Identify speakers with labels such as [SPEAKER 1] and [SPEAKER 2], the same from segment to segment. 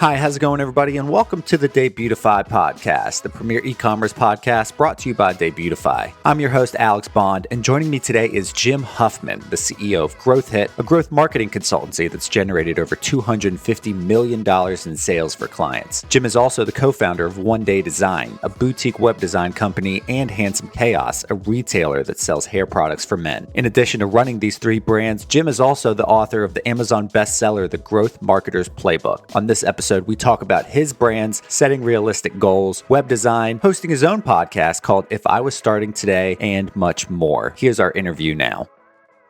[SPEAKER 1] Hi, how's it going, everybody? And welcome to the Debutify podcast, the premier e-commerce podcast brought to you by Debutify. I'm your host, Alex Bond, and joining me today is Jim Huffman, the CEO of GrowthHit, a growth marketing consultancy that's generated over $250 million in sales for clients. Jim is also the co-founder of One Day Design, a boutique web design company, and Handsome Chaos, a retailer that sells hair products for men. In addition to running these three brands, Jim is also the author of the Amazon bestseller, The Growth Marketer's Playbook. On this episode, we talk about his brands, setting realistic goals, web design, hosting his own podcast called If I Was Starting Today, and much more. Here's our interview now.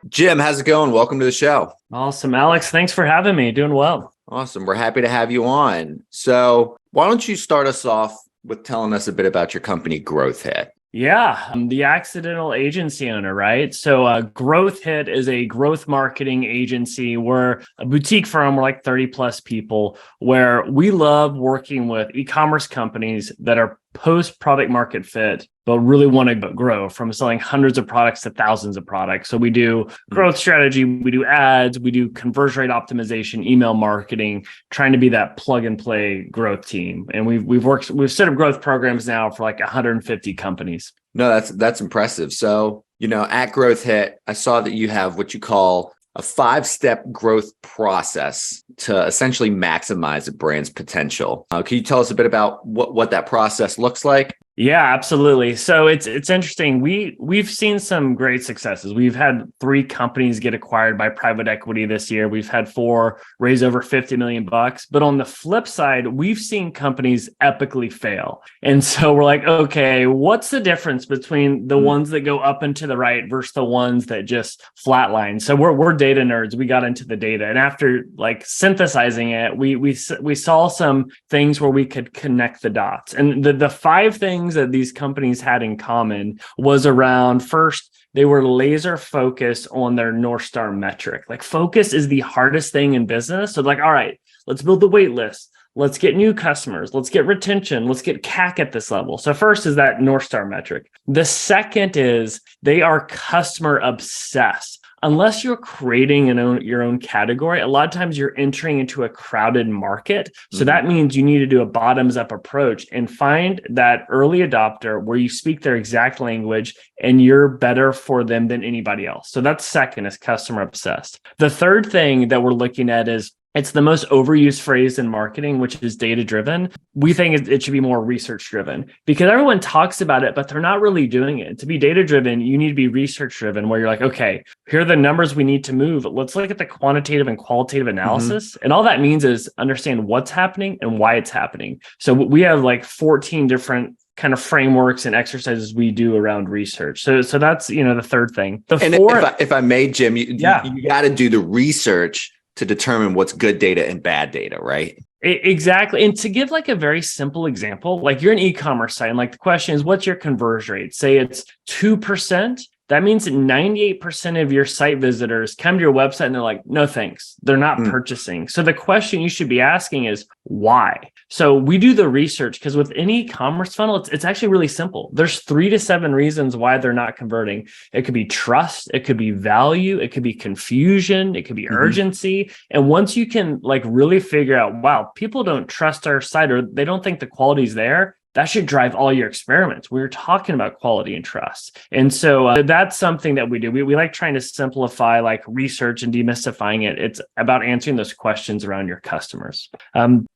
[SPEAKER 1] Jim, how's it going? Welcome to the show.
[SPEAKER 2] Awesome, Alex. Thanks for having me. Doing well.
[SPEAKER 1] Awesome. We're happy to have you on. So why don't you start us off with telling us a bit about your company, GrowthHit?
[SPEAKER 2] Yeah, I'm the accidental agency owner, right? So GrowthHit is a growth marketing agency. We're a boutique firm. We're like 30 plus people where we love working with e-commerce companies that are post-product market fit, but really want to grow from selling hundreds of products to thousands of products. So we do growth strategy, we do ads, we do conversion rate optimization, email marketing, trying to be that plug and play growth team. And we've set up growth programs now for like 150 companies.
[SPEAKER 1] No, that's impressive. So, at GrowthHit, I saw that you have what you call a 5-step growth process to essentially maximize a brand's potential. Can you tell us a bit about what that process looks like?
[SPEAKER 2] Yeah, absolutely. So it's interesting. We've seen some great successes. We've had 3 companies get acquired by private equity this year. We've had 4 raise over $50 million. But on the flip side, we've seen companies epically fail. And so we're like, okay, what's the difference between the ones that go up and to the right versus the ones that just flatline? So we're data nerds. We got into the data, and after like synthesizing it, we saw some things where we could connect the dots. And the 5 things that these companies had in common was around, first, they were laser focused on their North Star metric. Like, focus is the hardest thing in business. So like, all right, let's build the wait list. Let's get new customers. Let's get retention. Let's get CAC at this level. So first is that North Star metric. The second is they are customer obsessed. Unless you're creating your own category, a lot of times you're entering into a crowded market. So that means you need to do a bottoms up approach and find that early adopter where you speak their exact language and you're better for them than anybody else. So that's second, is customer obsessed. The third thing that we're looking at is, it's the most overused phrase in marketing, which is data-driven. We think it should be more research-driven because everyone talks about it, but they're not really doing it. To be data-driven, you need to be research-driven, where you're like, okay, here are the numbers we need to move. Let's look at the quantitative and qualitative analysis. And all that means is understand what's happening and why it's happening. So we have like 14 different kind of frameworks and exercises we do around research. So that's, the third thing.
[SPEAKER 1] If I may, Jim, you got to do the research to determine what's good data and bad data, right?
[SPEAKER 2] Exactly. And to give like a very simple example, like you're an e-commerce site, and like the question is, what's your conversion rate? Say it's 2%. That means that 98% of your site visitors come to your website and they're like, no, thanks. They're not purchasing. So the question you should be asking is why? So we do the research because with any e-commerce funnel, it's actually really simple. There's 3 to 7 reasons why they're not converting. It could be trust. It could be value. It could be confusion. It could be urgency. And once you can like really figure out, wow, people don't trust our site or they don't think the quality's there, that should drive all your experiments. We were talking about quality and trust. And so that's something that we do. We like trying to simplify like research and demystifying it. It's about answering those questions around your customers.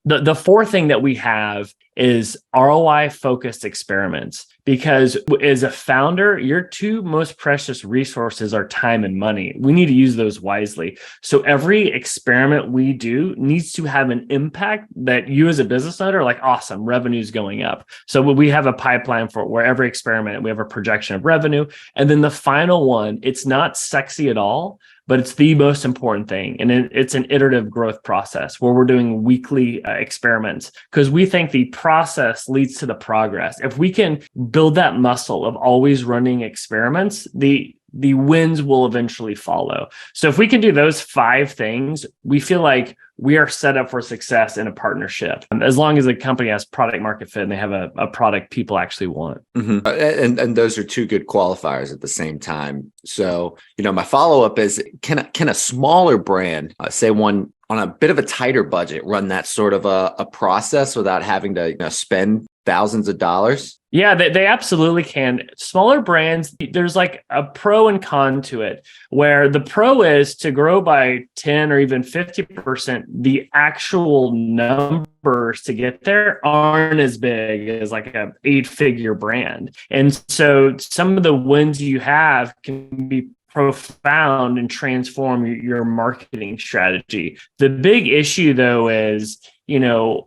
[SPEAKER 2] The fourth thing that we have is ROI focused experiments, because as a founder, your 2 most precious resources are time and money. We need to use those wisely. So every experiment we do needs to have an impact that you as a business owner are like, awesome, revenue's going up. So we have a pipeline for where every experiment, we have a projection of revenue. And then the final one, it's not sexy at all, but it's the most important thing. And it's an iterative growth process where we're doing weekly experiments because we think the process leads to the progress. If we can build that muscle of always running experiments, the wins will eventually follow. So if we can do those 5 things, we feel like we are set up for success in a partnership, as long as the company has product market fit and they have a product people actually want.
[SPEAKER 1] And those are 2 good qualifiers at the same time. So, my follow-up is, can a smaller brand, say one on a bit of a tighter budget, run that sort of a process without having to spend thousands of dollars?
[SPEAKER 2] Yeah, they absolutely can. Smaller brands, there's like a pro and con to it, where the pro is to grow by 10 or even 50%. The actual numbers to get there aren't as big as like a 8-figure brand. And so some of the wins you have can be profound and transform your marketing strategy. The big issue though is, you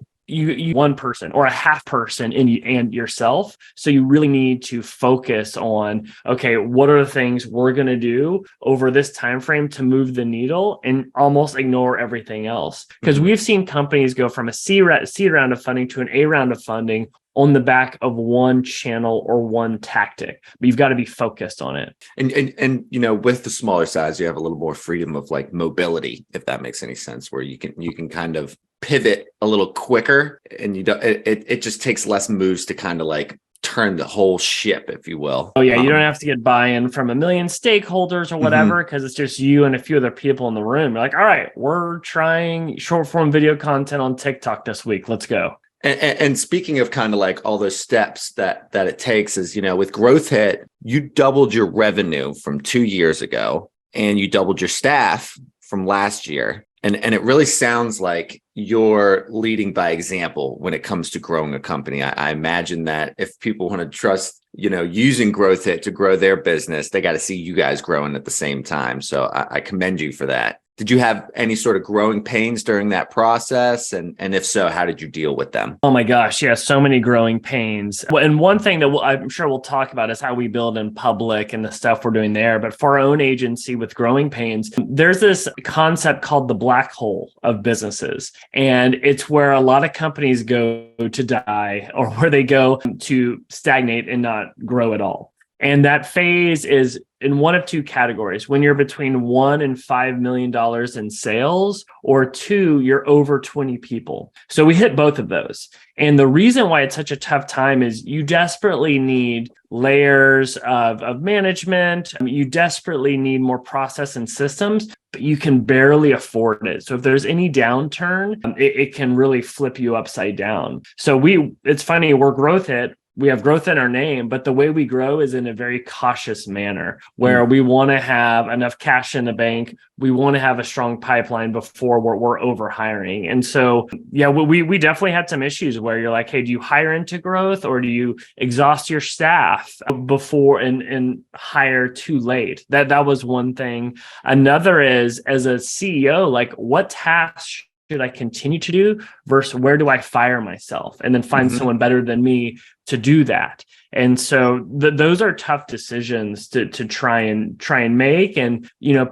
[SPEAKER 2] one person or a half person and yourself. So you really need to focus on, okay, what are the things we're going to do over this time frame to move the needle, and almost ignore everything else. Because we've seen companies go from a seed round of funding to an A round of funding on the back of one channel or one tactic, but you've got to be focused on it.
[SPEAKER 1] And with the smaller size, you have a little more freedom of like mobility, if that makes any sense, where you can kind of pivot a little quicker, and it just takes less moves to kind of like turn the whole ship, if you will.
[SPEAKER 2] Oh yeah, you don't have to get buy-in from a million stakeholders or whatever, because it's just you and a few other people in the room. You're like, all right, we're trying short form video content on TikTok this week. Let's go.
[SPEAKER 1] And speaking of kind of like all those steps that it takes is, with GrowthHit, you doubled your revenue from 2 years ago, and you doubled your staff from last year. And it really sounds like you're leading by example when it comes to growing a company. I imagine that if people want to trust, using GrowthHit to grow their business, they got to see you guys growing at the same time. So I commend you for that. Did you have any sort of growing pains during that process? And if so, how did you deal with them?
[SPEAKER 2] Oh my gosh, yeah, so many growing pains. And one thing that I'm sure we'll talk about is how we build in public and the stuff we're doing there. But for our own agency with growing pains, there's this concept called the black hole of businesses. And it's where a lot of companies go to die, or where they go to stagnate and not grow at all. And that phase is in one of two categories: when you're between $1 and $5 million in sales, or 2, you're over 20 people. So we hit both of those. And the reason why it's such a tough time is you desperately need layers of management. You desperately need more process and systems, but you can barely afford it. So if there's any downturn, it can really flip you upside down. So it's funny, we're GrowthHit. We have growth in our name, but the way we grow is in a very cautious manner, where we want to have enough cash in the bank. We want to have a strong pipeline before we're over hiring. And so, yeah, we definitely had some issues where you're like, hey, do you hire into growth, or do you exhaust your staff before and hire too late? That was one thing. Another is, as a CEO, like, what tasks should I continue to do versus where do I fire myself and then find someone better than me to do that? And so those are tough decisions to try and make. And,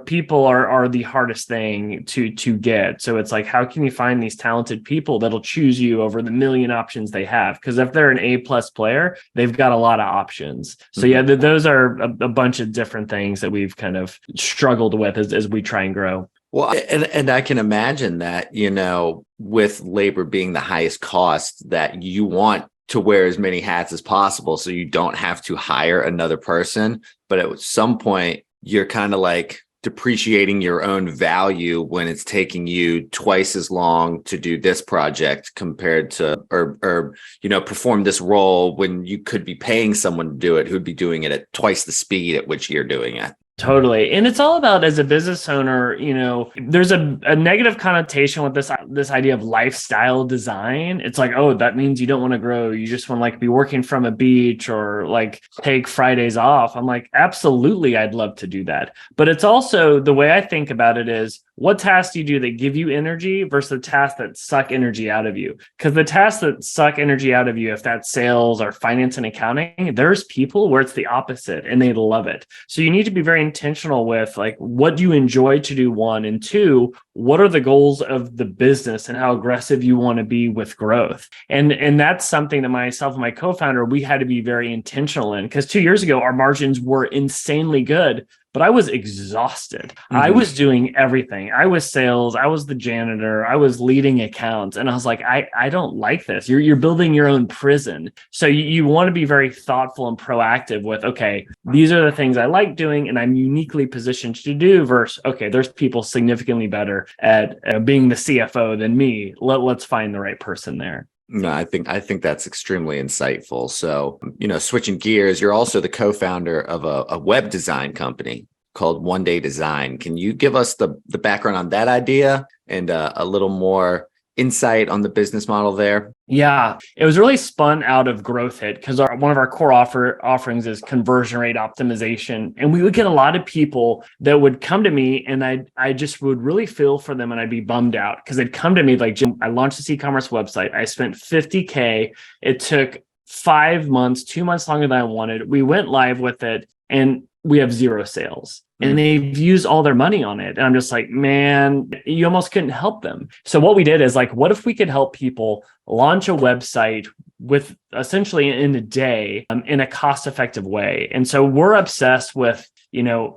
[SPEAKER 2] people are the hardest thing to get. So it's like, how can you find these talented people that'll choose you over the million options they have? Because if they're an A+ player, they've got a lot of options. So yeah, those are a bunch of different things that we've kind of struggled with as we try and grow.
[SPEAKER 1] Well, and I can imagine that, with labor being the highest cost, that you want to wear as many hats as possible so you don't have to hire another person. But at some point, you're kind of like depreciating your own value when it's taking you twice as long to do this project compared to, or perform this role, when you could be paying someone to do it who'd be doing it at twice the speed at which you're doing it.
[SPEAKER 2] Totally. And it's all about, as a business owner, there's a negative connotation with this idea of lifestyle design. It's like, oh, that means you don't want to grow. You just want to like be working from a beach or like take Fridays off. I'm like, absolutely, I'd love to do that. But it's also, the way I think about it is, what tasks do you do that give you energy versus the tasks that suck energy out of you? Because the tasks that suck energy out of you, if that's sales or finance and accounting, there's people where it's the opposite and they love it. So you need to be very intentional with like, what do you enjoy to do, 1, and 2, what are the goals of the business and how aggressive you want to be with growth? And that's something that myself and my co-founder, we had to be very intentional in, because 2 years ago, our margins were insanely good, but I was exhausted. I was doing everything. I was sales. I was the janitor. I was leading accounts. And I was like, I don't like this. You're building your own prison. So you want to be very thoughtful and proactive with, okay, these are the things I like doing and I'm uniquely positioned to do versus, okay, there's people significantly better at being the CFO than me. Let's find the right person there.
[SPEAKER 3] No, I think that's extremely insightful. So, switching gears, you're also the co-founder of a web design company called One Day Design. Can you give us the background on that idea and a little more insight on the business model there?
[SPEAKER 2] Yeah, it was really spun out of GrowthHit because one of our core offerings is conversion rate optimization. And we would get a lot of people that would come to me and I just would really feel for them and I'd be bummed out because they'd come to me like, Jim, I launched this e-commerce website. I spent $50K. It took 5 months, 2 months longer than I wanted. We went live with it and we have 0 sales. And they've used all their money on it. And I'm just like, man, you almost couldn't help them. So what we did is like, what if we could help people launch a website with essentially in a day in a cost-effective way? And so we're obsessed with,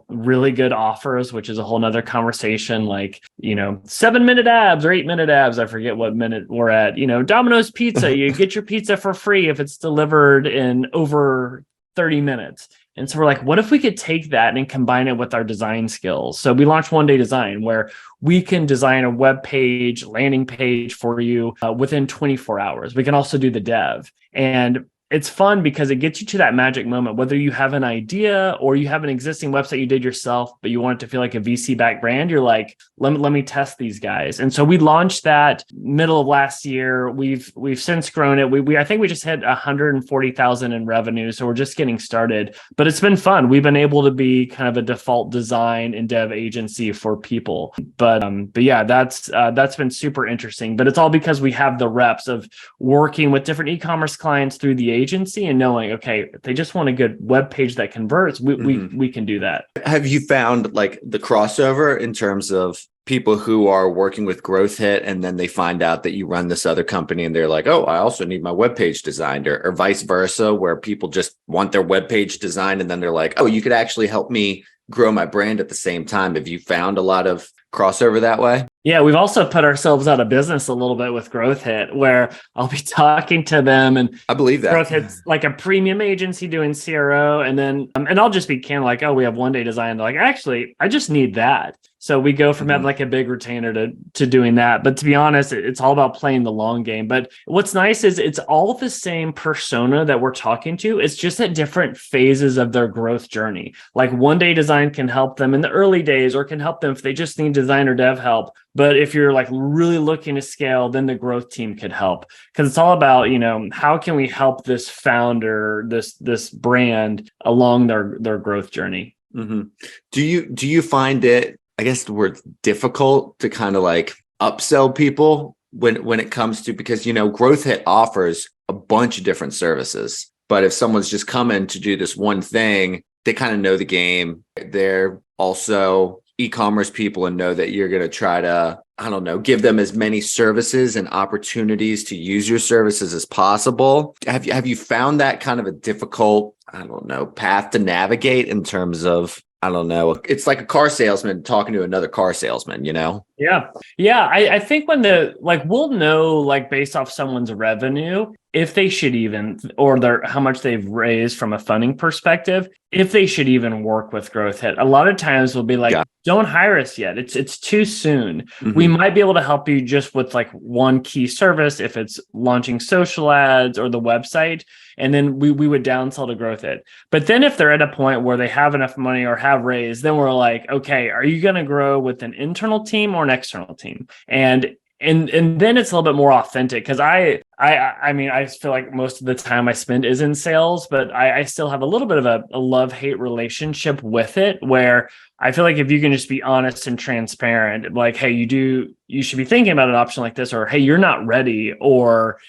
[SPEAKER 2] really good offers, which is a whole nother conversation, like, 7-minute abs or 8-minute abs. I forget what minute we're at, Domino's Pizza, you get your pizza for free if it's delivered in over 30 minutes. And so we're like, what if we could take that and combine it with our design skills? So we launched One Day Design, where we can design a web page, landing page for you within 24 hours. We can also do the dev. And it's fun because it gets you to that magic moment, whether you have an idea or you have an existing website you did yourself, but you want it to feel like a VC-backed brand. You're like, let me test these guys. And so we launched that middle of last year. We've since grown it. I think we just hit 140,000 in revenue. So we're just getting started, but it's been fun. We've been able to be kind of a default design and dev agency for people. But yeah, that's been super interesting. But it's all because we have the reps of working with different e-commerce clients through the agency and knowing, okay, if they just want a good web page that converts, we can do that.
[SPEAKER 3] Have you found like the crossover in terms of people who are working with GrowthHit and then they find out that you run this other company and they're like, oh, I also need my web page designed, or vice versa, where people just want their web page designed and then they're like, oh, you could actually help me grow my brand at the same time. Have you found a lot of crossover that way?
[SPEAKER 2] Yeah, we've also put ourselves out of business a little bit with GrowthHit, where I'll be talking to them, and
[SPEAKER 3] I believe that
[SPEAKER 2] GrowthHit's like a premium agency doing CRO, and then and I'll just be kind of like, oh, we have One Day Design. They're like, actually, I just need that. So we go from having like a big retainer to doing that. But to be honest, it's all about playing the long game. But what's nice is it's all the same persona that we're talking to. It's just at different phases of their growth journey. Like One Day Design can help them in the early days, or can help them if they just need design or dev help. But if you're like really looking to scale, then the growth team could help, because it's all about, how can we help this founder, this brand along their growth journey.
[SPEAKER 3] Mm-hmm. Do you find it, I guess the word difficult, to kind of like upsell people when it comes to, because, GrowthHit offers a bunch of different services, but if someone's just coming to do this one thing, they kind of know the game. They're also e-commerce people and know that you're going to try to, give them as many services and opportunities to use your services as possible. Have you found that kind of a difficult, path to navigate in terms of, it's like a car salesman talking to another car salesman,
[SPEAKER 2] Yeah. I think when we'll know, based off someone's revenue, if they should even, or how much they've raised from a funding perspective, if they should even work with GrowthHit. A lot of times we'll be like, don't hire us yet. It's too soon. Mm-hmm. We might be able to help you just with one key service, if it's launching social ads or the website. And then we would downsell to GrowthHit. But then if they're at a point where they have enough money or have raised, then we're like, okay, are you going to grow with an internal team or an external team? And then it's a little bit more authentic, because I feel like most of the time I spend is in sales, but I still have a little bit of a love-hate relationship with it, where I feel like if you can just be honest and transparent, like, hey, you should be thinking about an option like this, or hey, you're not ready, or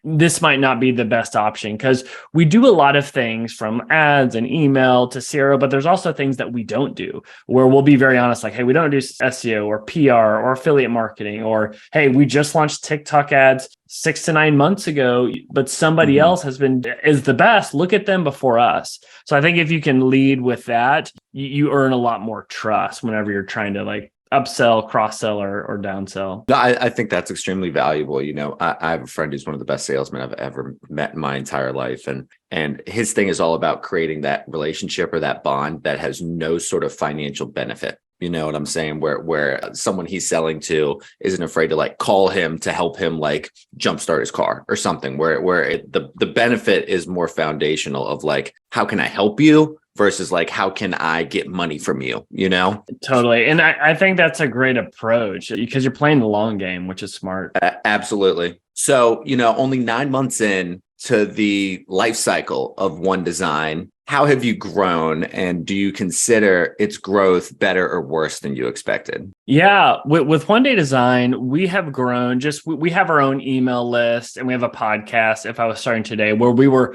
[SPEAKER 2] this might not be the best option, because we do a lot of things from ads and email to CRO, but there's also things that we don't do where we'll be very honest, like, hey, we don't do SEO or PR or affiliate marketing, or hey, we just launched TikTok ads 6 to 9 months ago, but somebody else is the best. Look at them before us. So I think if you can lead with that, you earn a lot more trust whenever you're trying to like upsell, cross-sell, or downsell.
[SPEAKER 3] No, I think that's extremely valuable. I have a friend who's one of the best salesmen I've ever met in my entire life. And his thing is all about creating that relationship or that bond that has no sort of financial benefit. You know what I'm saying? Where someone he's selling to isn't afraid to like call him to help him like jumpstart his car or something, where the benefit is more foundational of like, how can I help you versus like, how can I get money from you, Totally.
[SPEAKER 2] And I think that's a great approach because you're playing the long game, which is smart.
[SPEAKER 3] Absolutely. So, only 9 months in to the life cycle of One Design, how have you grown, and do you consider its growth better or worse than you expected?
[SPEAKER 2] Yeah, with One Day Design, we have grown. We have our own email list, and we have a podcast. If I was starting today, where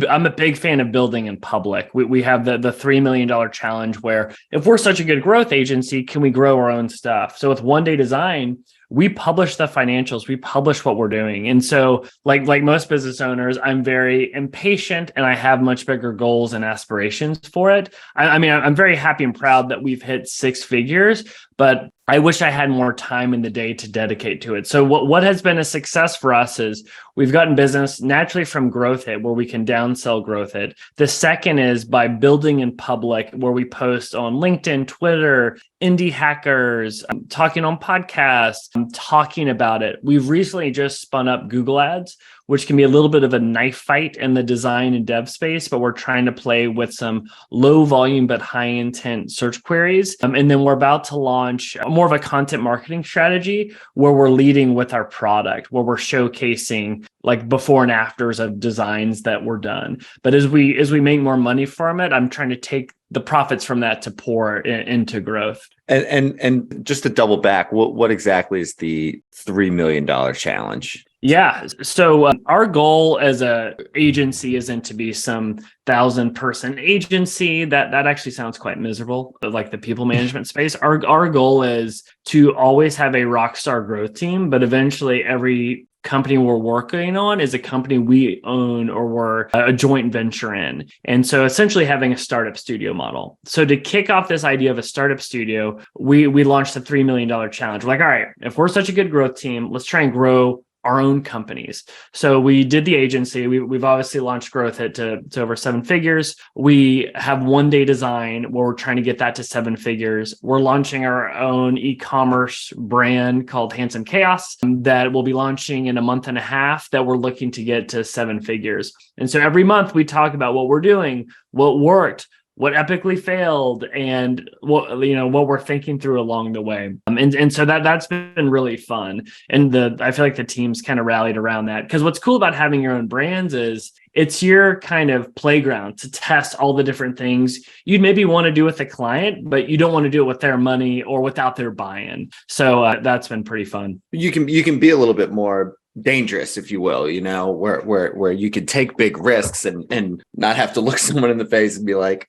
[SPEAKER 2] I'm a big fan of building in public. We have the $3 million challenge, where if we're such a good growth agency, can we grow our own stuff? So with One Day Design, we publish the financials, we publish what we're doing. And so like most business owners, I'm very impatient and I have much bigger goals and aspirations for it. I mean, I'm very happy and proud that we've hit 6 figures, but I wish I had more time in the day to dedicate to it. So what has been a success for us is we've gotten business naturally from GrowthHit, where we can downsell GrowthHit. The second is by building in public, where we post on LinkedIn, Twitter, indie hackers, talking on podcasts, talking about it. We've recently just spun up Google Ads, which can be a little bit of a knife fight in the design and dev space, but we're trying to play with some low volume but high intent search queries. And then we're about to launch more of a content marketing strategy where we're leading with our product, where we're showcasing like before and afters of designs that were done. But as we make more money from it, I'm trying to take the profits from that to pour into growth.
[SPEAKER 3] And just to double back, what exactly is the $3 million challenge?
[SPEAKER 2] Yeah. So our goal as a agency isn't to be some 1,000-person agency. That actually sounds quite miserable, like the people management space. Our goal is to always have a rock star growth team, but eventually every company we're working on is a company we own or we're a joint venture in. And so essentially having a startup studio model. So to kick off this idea of a startup studio, we launched the $3 million challenge. We're like, all right, if we're such a good growth team, let's try and grow our own companies. So we did the agency. We've obviously launched GrowthHit to over 7 figures. We have One Day Design where we're trying to get that to 7 figures. We're launching our own ecommerce brand called Handsome Chaos that we'll be launching in a month and a half that we're looking to get to 7 figures. And so every month we talk about what we're doing, what worked, what epically failed, and what we're thinking through along the way. And so that's been really fun. And I feel like the team's kind of rallied around that, because what's cool about having your own brands is it's your kind of playground to test all the different things you'd maybe want to do with a client, but you don't want to do it with their money or without their buy-in. So that's been pretty fun.
[SPEAKER 3] You can be a little bit more dangerous, if you will, where you can take big risks and not have to look someone in the face and be like,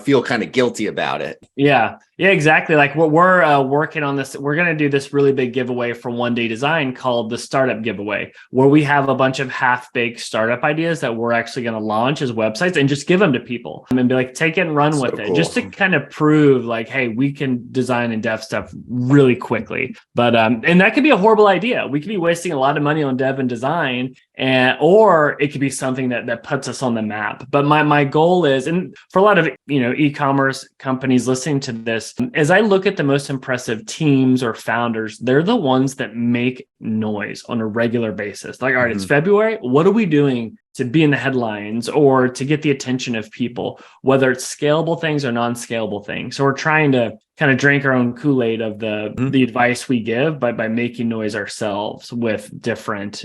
[SPEAKER 3] feel kind of guilty about it.
[SPEAKER 2] Yeah, exactly. Like we're working on this. We're going to do this really big giveaway for One Day Design called the Startup Giveaway, where we have a bunch of half-baked startup ideas that we're actually going to launch as websites and just give them to people and be like, take it and run with it, just to kind of prove like, hey, we can design and dev stuff really quickly. But and that could be a horrible idea. We could be wasting a lot of money on dev and design, or it could be something that puts us on the map. But my goal is, and for a lot of e-commerce companies listening to this, as I look at the most impressive teams or founders, they're the ones that make noise on a regular basis. Like, all right, it's February. What are we doing to be in the headlines or to get the attention of people, whether it's scalable things or non-scalable things? So we're trying to kind of drink our own Kool-Aid of the advice we give by making noise ourselves with different,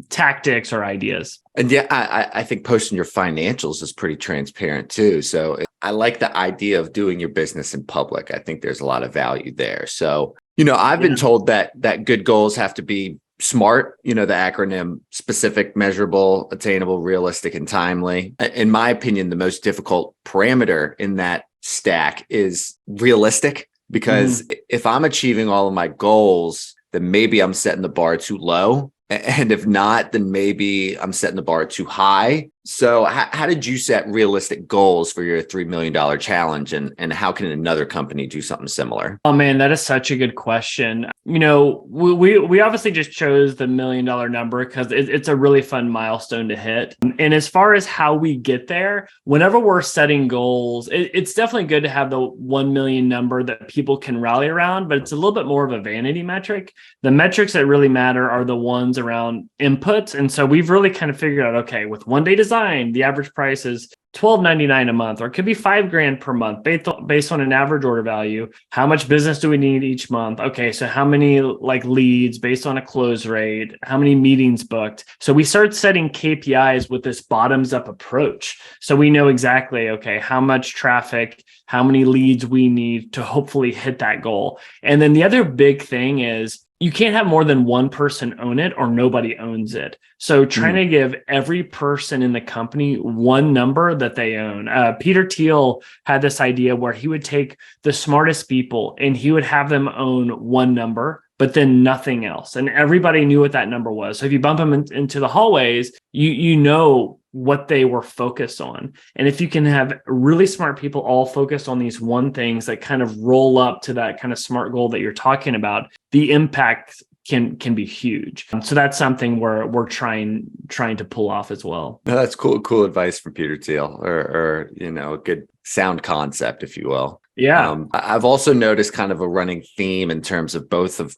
[SPEAKER 2] tactics or ideas.
[SPEAKER 3] And yeah, I think posting your financials is pretty transparent too. So I like the idea of doing your business in public. I think there's a lot of value there. So, I've been told that good goals have to be SMART, the acronym: specific, measurable, attainable, realistic, and timely. In my opinion, the most difficult parameter in that stack is realistic, because if I'm achieving all of my goals, then maybe I'm setting the bar too low. And if not, then maybe I'm setting the bar too high. So how did you set realistic goals for your $3 million challenge? And how can another company do something similar?
[SPEAKER 2] Oh man, that is such a good question. We obviously just chose the $1 million number because it's a really fun milestone to hit. And as far as how we get there, whenever we're setting goals, it's definitely good to have the 1 million number that people can rally around, but it's a little bit more of a vanity metric. The metrics that really matter are the ones around inputs. And so we've really kind of figured out, okay, with one day design, the average price is $12.99 a month, or it could be $5,000 per month based on an average order value. How much business do we need each month? Okay, so how many leads based on a close rate? How many meetings booked? So we start setting KPIs with this bottoms up approach. So we know exactly, okay, how much traffic, how many leads we need to hopefully hit that goal. And then the other big thing is, you can't have more than one person own it or nobody owns it. So trying to give every person in the company one number that they own. Peter Thiel had this idea where he would take the smartest people and he would have them own one number, but then nothing else. And everybody knew what that number was. So if you bump them into the hallways, you know what they were focused on. And if you can have really smart people all focused on these one things that kind of roll up to that kind of SMART goal that you're talking about, the impact can be huge. So that's something we're trying to pull off as well.
[SPEAKER 3] That's cool advice from Peter Thiel, or a good sound concept, if you will.
[SPEAKER 2] Yeah.
[SPEAKER 3] I've also noticed kind of a running theme in terms of both of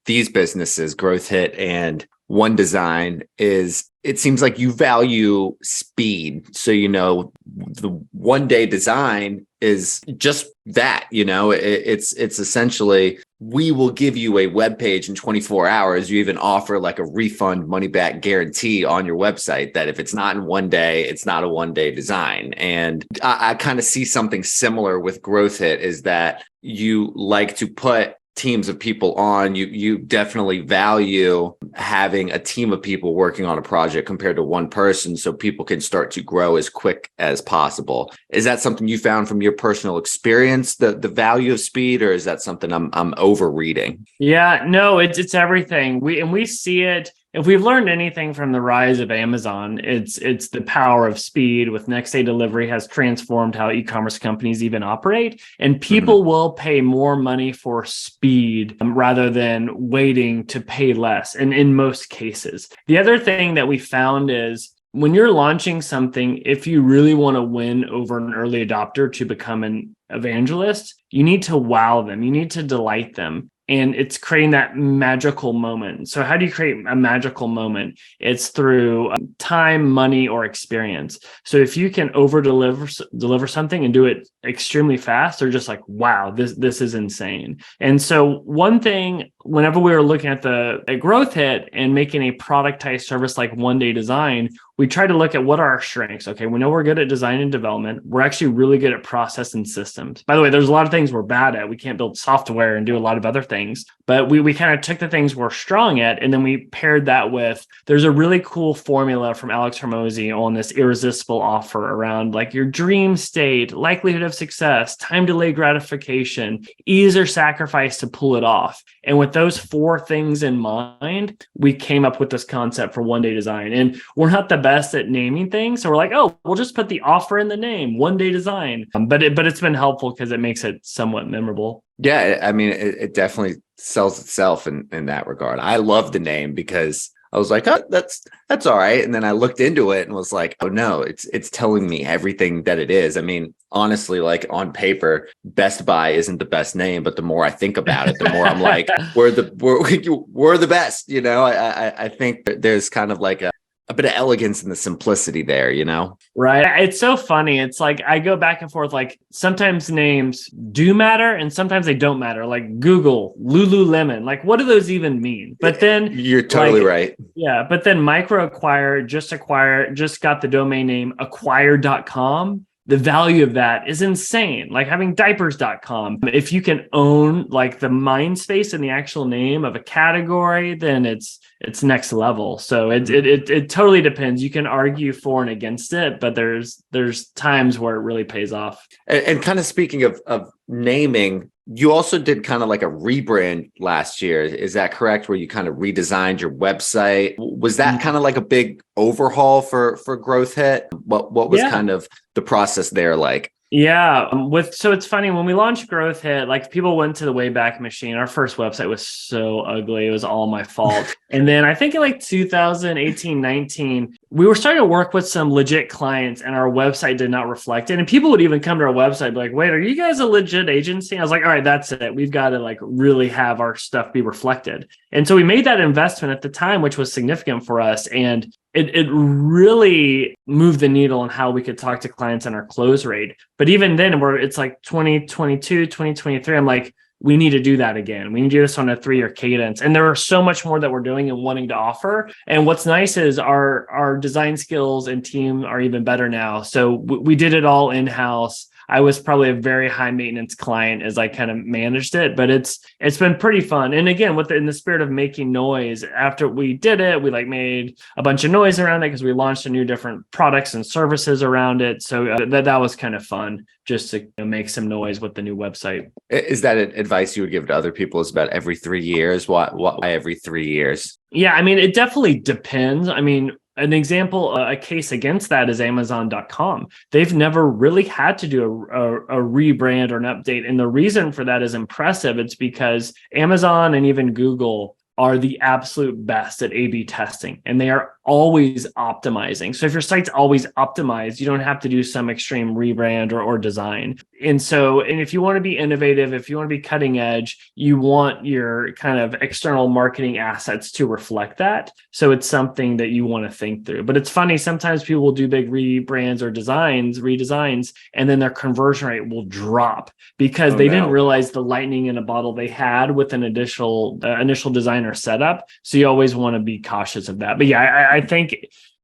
[SPEAKER 3] these businesses, GrowthHit and One Design, is it seems like you value speed. So, the one day design is just that, it's essentially, we will give you a web page in 24 hours. You even offer a refund money back guarantee on your website that if it's not in one day, it's not a one day design. And I kind of see something similar with GrowthHit, is that you like to put teams of people on. You definitely value having a team of people working on a project compared to one person, so people can start to grow as quick as possible. Is that something you found from your personal experience, the value of speed, or is that something I'm overreading?
[SPEAKER 2] Yeah, no, it's everything. We see it. If we've learned anything from the rise of Amazon, it's the power of speed. With next day delivery has transformed how e-commerce companies even operate, and people will pay more money for speed rather than waiting to pay less. And in most cases, the other thing that we found is, when you're launching something, if you really want to win over an early adopter to become an evangelist, you need to wow them. You need to delight them. And it's creating that magical moment. So how do you create a magical moment? It's through time, money, or experience. So if you can deliver something and do it extremely fast, they're just like, wow, this is insane. And so one thing, whenever we were looking at GrowthHit and making a productized service like One Day Design, we try to look at what are our strengths. Okay, we know we're good at design and development. We're actually really good at process and systems. By the way, there's a lot of things we're bad at. We can't build software and do a lot of other things, but we kind of took the things we're strong at, and then we paired that with, there's a really cool formula from Alex Hormozy on this irresistible offer around your dream state, likelihood of success, time delay gratification, ease or sacrifice to pull it off. And with those 4 things in mind, we came up with this concept for One Day Design. And we're not the best at naming things, so we're like, oh, we'll just put the offer in the name, One Day Design. But it's been helpful because it makes it somewhat memorable.
[SPEAKER 3] Yeah, I mean, it definitely sells itself in that regard. I love the name because I was like, oh, that's all right. And then I looked into it and was like, oh no, it's telling me everything that it is. I mean, honestly, like on paper, Best Buy isn't the best name, but the more I think about it, the more I'm like, we're the best. You know, I think that there's kind of like a bit of elegance in the simplicity there, you know?
[SPEAKER 2] Right. It's so funny. It's like I go back and forth. Like sometimes names do matter and sometimes they don't matter. Like Google, Lululemon. Like what do those even mean? But then
[SPEAKER 3] you're totally right.
[SPEAKER 2] Yeah. But then acquire, just got the domain name acquire.com. The value of that is insane. Like having diapers.com. If you can own like the mind space and the actual name of a category, then it's next level. So it totally depends. You can argue for and against it, but there's times where it really pays off.
[SPEAKER 3] And kind of speaking of naming, you also did kind of like a rebrand last year. Is that correct? Where you kind of redesigned your website? Was that kind of like a big overhaul for GrowthHit? What was kind of the process there like?
[SPEAKER 2] Yeah. So it's funny when we launched GrowthHit, like people went to the Wayback Machine. Our first website was so ugly. It was all my fault. And then I think in like 2018, 19, we were starting to work with some legit clients and our website did not reflect it. And people would even come to our website and be like, wait, are you guys a legit agency? I was like, all right, that's it. We've got to like really have our stuff be reflected. And so we made that investment at the time, which was significant for us. And it really moved the needle on how we could talk to clients and our close rate. But even then, it's like 2022, 2023, I'm like, we need to do that again. We need to do this on a 3-year cadence. And there are so much more that we're doing and wanting to offer. And what's nice is our design skills and team are even better now. So we did it all in-house. I was probably a very high maintenance client as I kind of managed it, but it's been pretty fun. And again, in the spirit of making noise, after we did it, we like made a bunch of noise around it because we launched a new different products and services around it. So that was kind of fun just to make some noise with the new website.
[SPEAKER 3] Is that advice you would give to other people? Is about every 3 years? Why every 3 years?
[SPEAKER 2] Yeah, I mean, it definitely depends. I mean, an example, a case against that is Amazon.com. They've never really had to do a rebrand or an update. And the reason for that is impressive. It's because Amazon and even Google are the absolute best at A/B testing, and they are always optimizing. So if your site's always optimized, you don't have to do some extreme rebrand or design. And if you want to be innovative, if you want to be cutting edge, you want your kind of external marketing assets to reflect that. So it's something that you want to think through. But it's funny, sometimes people will do big rebrands or redesigns, and then their conversion rate will drop because they didn't realize the lightning in a bottle they had with an initial design or setup. So you always want to be cautious of that. But yeah, I think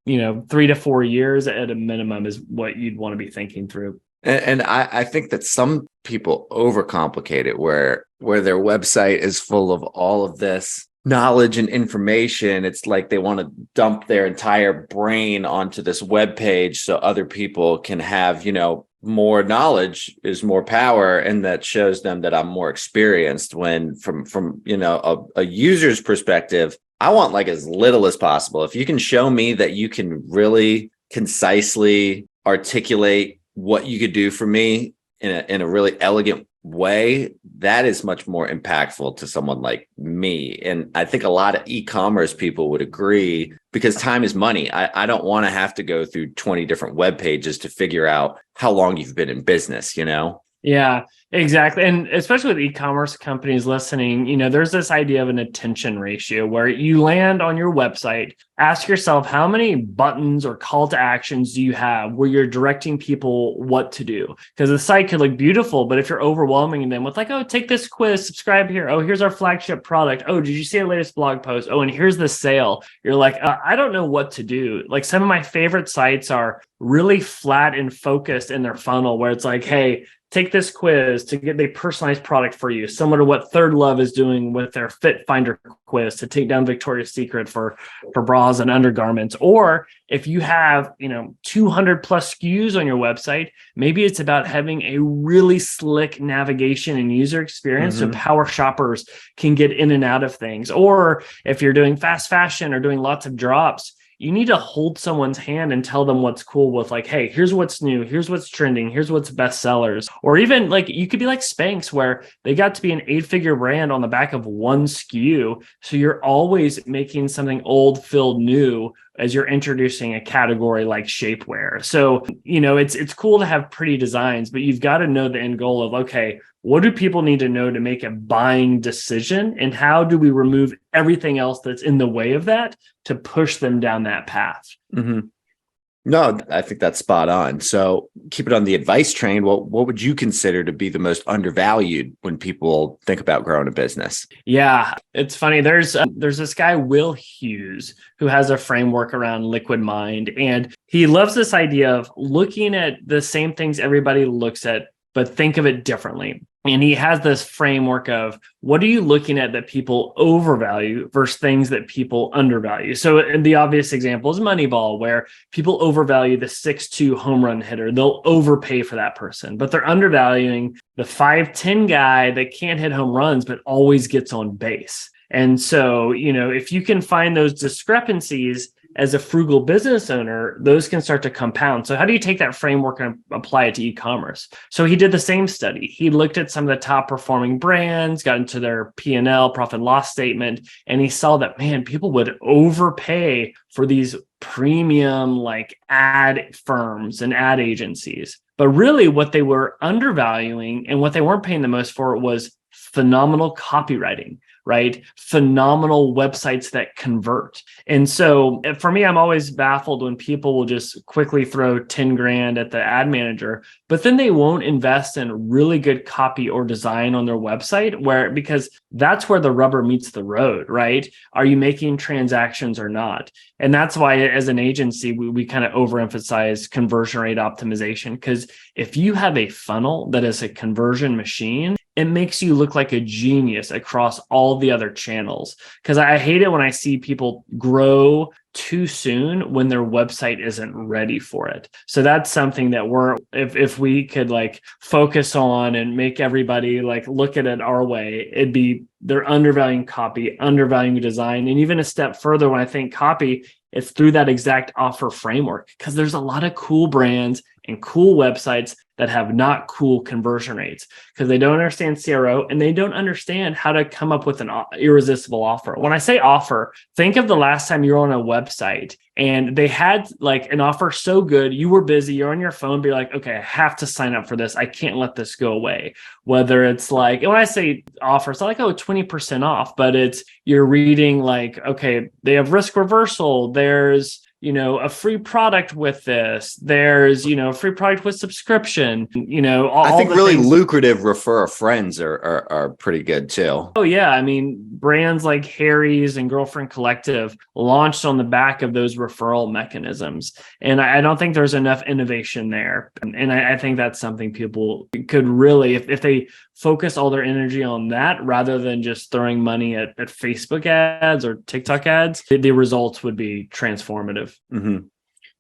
[SPEAKER 2] 3 to 4 years at a minimum is what you'd want to be thinking through.
[SPEAKER 3] And I think that some people overcomplicate it where their website is full of all of this knowledge and information. It's like they want to dump their entire brain onto this web page so other people can have, more knowledge is more power. And that shows them that I'm more experienced, when from a user's perspective, I want like as little as possible. If you can show me that you can really concisely articulate what you could do for me in a really elegant way, that is much more impactful to someone like me. And I think a lot of e-commerce people would agree, because time is money. I don't want to have to go through 20 different web pages to figure out how long you've been in business,
[SPEAKER 2] Yeah, exactly. And especially with e-commerce companies listening, there's this idea of an attention ratio where you land on your website, ask yourself, how many buttons or call to actions do you have where you're directing people what to do? Because the site could look beautiful, but if you're overwhelming them with like, oh, take this quiz, subscribe here. Oh, here's our flagship product. Oh, did you see our latest blog post? Oh, and here's the sale. You're like, I don't know what to do. Like some of my favorite sites are really flat and focused in their funnel where it's like, hey, take this quiz to get a personalized product for you, similar to what Third Love is doing with their Fit Finder quiz to take down Victoria's Secret for bras and undergarments. Or if you have, 200 plus SKUs on your website, maybe it's about having a really slick navigation and user experience so power shoppers can get in and out of things. Or if you're doing fast fashion or doing lots of drops, you need to hold someone's hand and tell them what's cool with like, hey, here's what's new, here's what's trending, here's what's best sellers. Or even like you could be like Spanx, where they got to be an 8-figure brand on the back of one SKU. So you're always making something old filled new as you're introducing a category like shapewear. So, it's cool to have pretty designs, but you've got to know the end goal of, okay, what do people need to know to make a buying decision? And how do we remove everything else that's in the way of that to push them down that path?
[SPEAKER 3] Mm-hmm. No, I think that's spot on. So keep it on the advice train. What would you consider to be the most undervalued when people think about growing a business?
[SPEAKER 2] Yeah, it's funny. There's this guy, Will Hughes, who has a framework around liquid mind. And he loves this idea of looking at the same things everybody looks at, but think of it differently. And he has this framework of what are you looking at that people overvalue versus things that people undervalue. So the obvious example is Moneyball, where people overvalue the 6'2" home run hitter. They'll overpay for that person, but they're undervaluing the 5'10" guy that can't hit home runs, but always gets on base. And so, if you can find those discrepancies as a frugal business owner, those can start to compound. So how do you take that framework and apply it to e-commerce? So he did the same study. He looked at some of the top performing brands, got into their P&L, profit and loss statement, and he saw that, man, people would overpay for these premium like ad firms and ad agencies. But really what they were undervaluing and what they weren't paying the most for was phenomenal copywriting, right? Phenomenal websites that convert. And so for me, I'm always baffled when people will just quickly throw 10 grand at the ad manager, but then they won't invest in really good copy or design on their website because that's where the rubber meets the road, right? Are you making transactions or not? And that's why as an agency, we kind of overemphasize conversion rate optimization, because if you have a funnel that is a conversion machine, it makes you look like a genius across all the other channels. Because I hate it when I see people grow too soon when their website isn't ready for it. So that's something that if we could like focus on and make everybody like look at it our way, it'd be they're undervaluing copy, undervaluing design. And even a step further, when I think copy, it's through that exact offer framework, because there's a lot of cool brands and cool websites that have not cool conversion rates because they don't understand CRO and they don't understand how to come up with an irresistible offer. When I say offer, think of the last time you were on a website and they had like an offer so good, you were busy, you're on your phone, be like, okay, I have to sign up for this. I can't let this go away. Whether it's like, and when I say offer, it's not like, 20% off, but it's you're reading like, okay, they have risk reversal. There's a free product with this. There's, a free product with subscription,
[SPEAKER 3] I think really lucrative refer friends are pretty good too.
[SPEAKER 2] Oh yeah. I mean, brands like Harry's and Girlfriend Collective launched on the back of those referral mechanisms. And I don't think there's enough innovation there. And I think that's something people could really, if they focus all their energy on that rather than just throwing money at Facebook ads or TikTok ads, the results would be transformative.
[SPEAKER 3] Mm-hmm.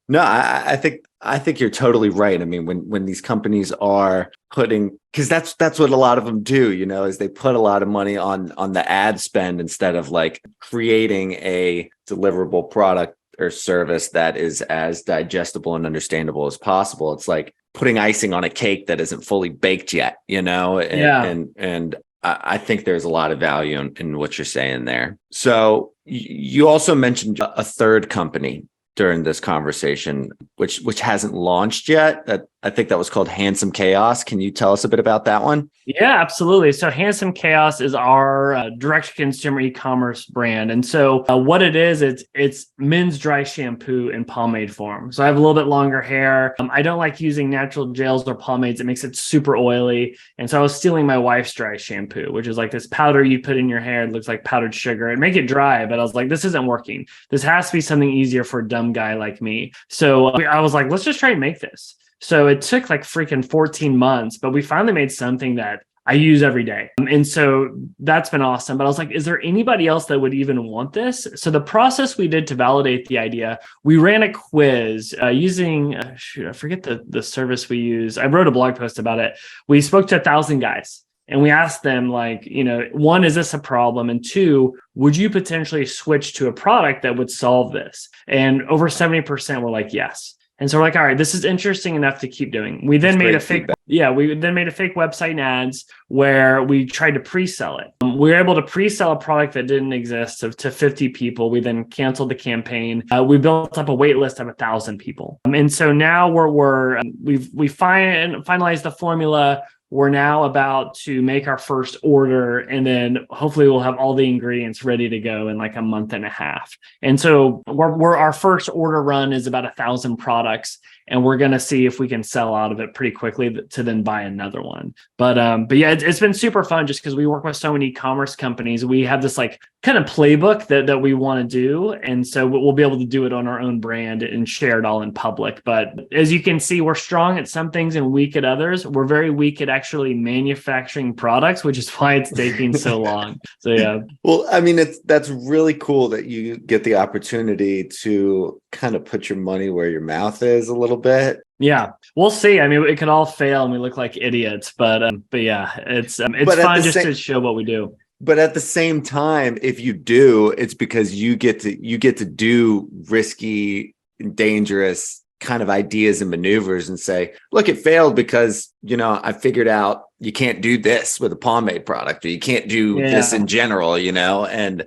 [SPEAKER 3] No, I think you're totally right. I mean, when these companies are putting, because that's what a lot of them do, is they put a lot of money on the ad spend instead of like creating a deliverable product or service that is as digestible and understandable as possible. It's like putting icing on a cake that isn't fully baked yet, and I think there's a lot of value in what you're saying there. So you also mentioned a third company during this conversation, which hasn't launched yet. That I think that was called Handsome Chaos. Can you tell us a bit about that one?
[SPEAKER 2] Yeah, absolutely. So Handsome Chaos is our direct-to-consumer e-commerce brand. And so what it is, it's men's dry shampoo in pomade form. So I have a little bit longer hair. I don't like using natural gels or pomades. It makes it super oily. And so I was stealing my wife's dry shampoo, which is like this powder you put in your hair. It looks like powdered sugar and make it dry. But I was like, this isn't working. This has to be something easier for a dumb guy like me. So I was like, let's just try and make this. So it took like freaking 14 months, but we finally made something that I use every day. And so that's been awesome. But I was like, is there anybody else that would even want this? So the process we did to validate the idea, we ran a quiz using, I forget the service we use. I wrote a blog post about it. We spoke to 1,000 guys. And we asked them like, one, is this a problem? And two, would you potentially switch to a product that would solve this? And over 70% were like, yes. And so we're like, all right, this is interesting enough to keep doing. We then made a fake, we then made a fake website and ads where we tried to pre-sell it. We were able to pre-sell a product that didn't exist to 50 people. We then canceled the campaign. We built up a wait list of 1,000 people. And so now we've finalized the formula. We're now about to make our first order, and then hopefully we'll have all the ingredients ready to go in like a month and a half. And so our first order run is about 1,000 products, and we're going to see if we can sell out of it pretty quickly to then buy another one. But yeah, it's been super fun just because we work with so many e-commerce companies. We have this like kind of playbook that we want to do. And so we'll be able to do it on our own brand and share it all in public. But as you can see, we're strong at some things and weak at others. We're very weak at actually manufacturing products, which is why it's taking so long. So yeah.
[SPEAKER 3] Well, I mean, that's really cool that you get the opportunity to kind of put your money where your mouth is a little bit.
[SPEAKER 2] Yeah, we'll see. I mean, it could all fail and we look like idiots, but yeah, it's fun just to show what we do.
[SPEAKER 3] But at the same time, if you do, it's because you get to do risky, dangerous kind of ideas and maneuvers and say, look, it failed because, I figured out you can't do this with a pomade product, or you can't do this in general, and,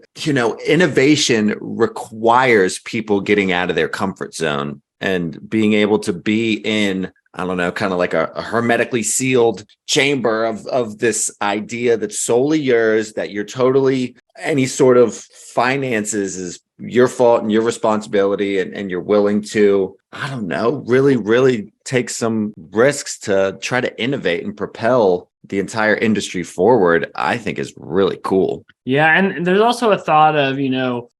[SPEAKER 3] innovation requires people getting out of their comfort zone and being able to be in, I don't know, kind of like a hermetically sealed chamber of this idea that's solely yours, that you're totally, any sort of finances is your fault and your responsibility, and you're willing to, I don't know, really, really take some risks to try to innovate and propel the entire industry forward, I think is really cool.
[SPEAKER 2] Yeah. And there's also a thought of,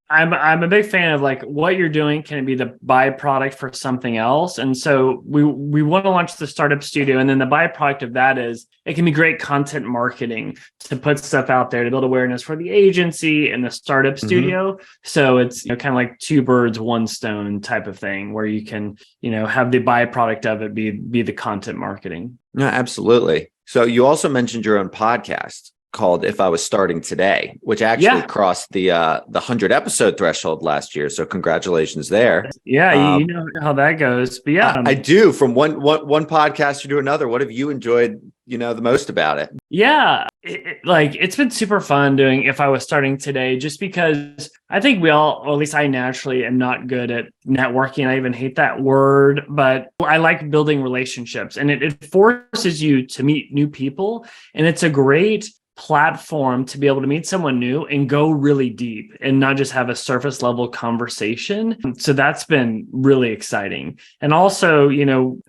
[SPEAKER 2] I'm a big fan of like what you're doing can be the byproduct for something else. And so we want to launch the startup studio. And then the byproduct of that is it can be great content marketing to put stuff out there to build awareness for the agency and the startup studio. So it's kind of like two birds, one stone type of thing where you can, have the byproduct of it be the content marketing.
[SPEAKER 3] No, absolutely. So you also mentioned your own podcast called If I Was Starting Today, which actually crossed the 100 episode threshold last year. So congratulations there.
[SPEAKER 2] Yeah, you know how that goes. But yeah,
[SPEAKER 3] I do. From one podcaster to another, what have you enjoyed, the most about it?
[SPEAKER 2] Yeah, it's been super fun doing If I Was Starting Today, just because I think we all, or at least I naturally am not good at networking. I even hate that word, but I like building relationships, and it forces you to meet new people. And it's a great platform to be able to meet someone new and go really deep and not just have a surface level conversation. So that's been really exciting. And also,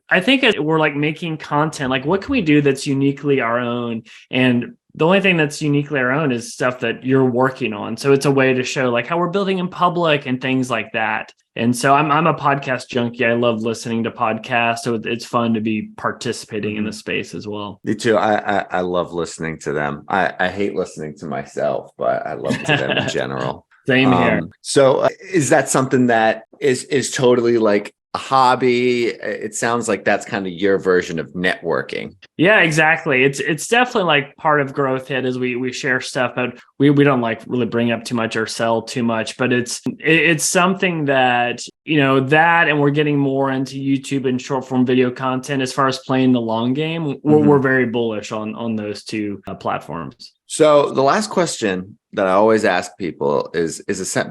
[SPEAKER 2] I think we're like making content, like what can we do that's uniquely our own? And the only thing that's uniquely our own is stuff that you're working on. So it's a way to show like how we're building in public and things like that. And so I'm a podcast junkie. I love listening to podcasts. So it's fun to be participating in the space as well.
[SPEAKER 3] Me too. I love listening to them. I hate listening to myself, but I love to them in general.
[SPEAKER 2] Same here.
[SPEAKER 3] So is that something that is totally like a hobby? It sounds like that's kind of your version of networking.
[SPEAKER 2] Yeah, exactly. It's definitely like part of GrowthHit as we share stuff, but we don't like really bring up too much or sell too much, but it's something that, that, and we're getting more into YouTube and short form video content as far as playing the long game. We're very bullish on those two platforms.
[SPEAKER 3] So the last question that I always ask people is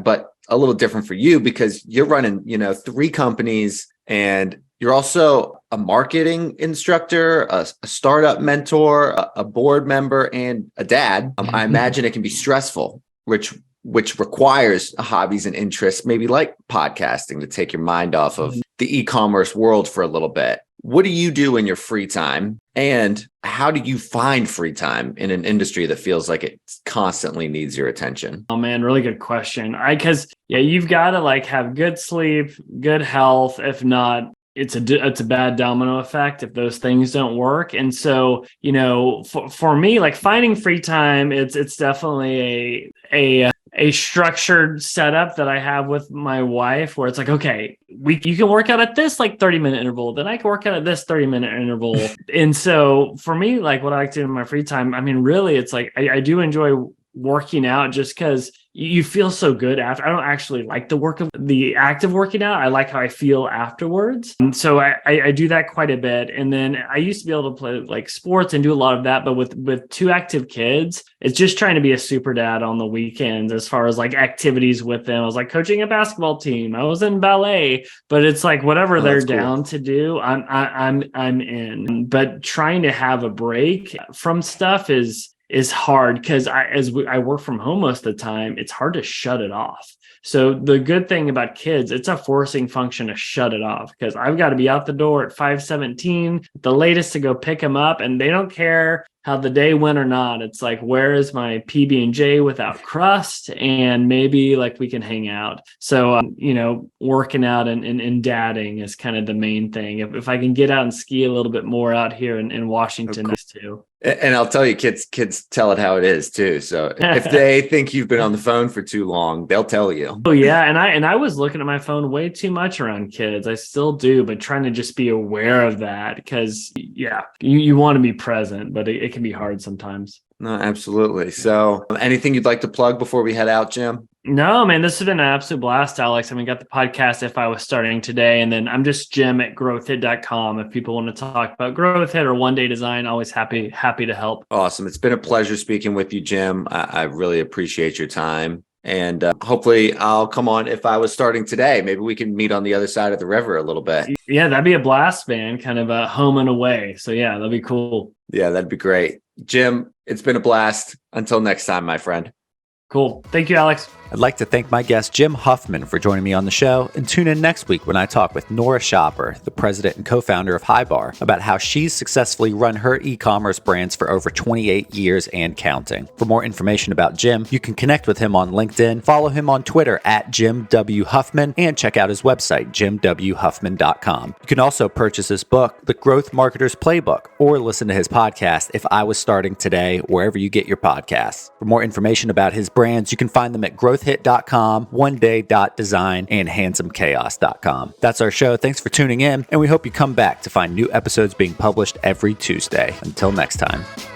[SPEAKER 3] but a little different for you because you're running, 3 companies, and you're also a marketing instructor, a startup mentor, a board member, and a dad. I imagine it can be stressful, which requires hobbies and interests, maybe like podcasting, to take your mind off of the e-commerce world for a little bit. What do you do in your free time? And how do you find free time in an industry that feels like it constantly needs your attention?
[SPEAKER 2] Oh man, really good question. Because you've got to like have good sleep, good health. If not, it's a bad domino effect if those things don't work. And so, for me, like finding free time, it's definitely a structured setup that I have with my wife where it's like, okay, you can work out at this like 30-minute interval, then I can work out at this 30-minute interval. And so for me, like what I like to do in my free time, I mean, really, it's like I do enjoy working out just because you feel so good after. I don't actually like the act of working out. I like how I feel afterwards. And so I do that quite a bit. And then I used to be able to play like sports and do a lot of that. But with two active kids, it's just trying to be a super dad on the weekends as far as like activities with them. I was like coaching a basketball team. I was in ballet, but it's like whatever they're down to do, I'm in. But trying to have a break from stuff is hard because I work from home most of the time. It's hard to shut it off. So the good thing about kids, it's a forcing function to shut it off because I've got to be out the door at 5:17, the latest to go pick them up, and they don't care how the day went or not. It's like, where is my PB&J without crust? And maybe like we can hang out. So, working out and dadding is kind of the main thing. If I can get out and ski a little bit more out here in Washington too.
[SPEAKER 3] And I'll tell you, kids tell it how it is too. So if they think you've been on the phone for too long, they'll tell you.
[SPEAKER 2] Oh yeah. And I was looking at my phone way too much around kids. I still do, but trying to just be aware of that because you want to be present, but it can be hard sometimes.
[SPEAKER 3] No, absolutely. So anything you'd like to plug before we head out, Jim?
[SPEAKER 2] No, man, this has been an absolute blast, Alex. I mean, got the podcast If I Was Starting Today, and then I'm just Jim at growthhit.com. If people want to talk about GrowthHit or one day design, always happy to help.
[SPEAKER 3] Awesome. It's been a pleasure speaking with you, Jim. I really appreciate your time. And hopefully I'll come on If I Was Starting Today. Maybe we can meet on the other side of the river a little bit.
[SPEAKER 2] Yeah, that'd be a blast, man. Kind of a home and away. So yeah, that'd be cool.
[SPEAKER 3] Yeah, that'd be great. Jim, it's been a blast. Until next time, my friend.
[SPEAKER 2] Cool. Thank you, Alex.
[SPEAKER 1] I'd like to thank my guest, Jim Huffman, for joining me on the show, and tune in next week when I talk with Nora Shopper, the president and co-founder of High Bar, about how she's successfully run her e-commerce brands for over 28 years and counting. For more information about Jim, you can connect with him on LinkedIn, follow him on Twitter at Jim W. Huffman, and check out his website, jimwhuffman.com. You can also purchase his book, The Growth Marketer's Playbook, or listen to his podcast, If I Was Starting Today, wherever you get your podcasts. For more information about his brands, you can find them at growthhit.com, oneday.design, and handsomechaos.com. That's our show. Thanks for tuning in, and we hope you come back to find new episodes being published every Tuesday. Until next time.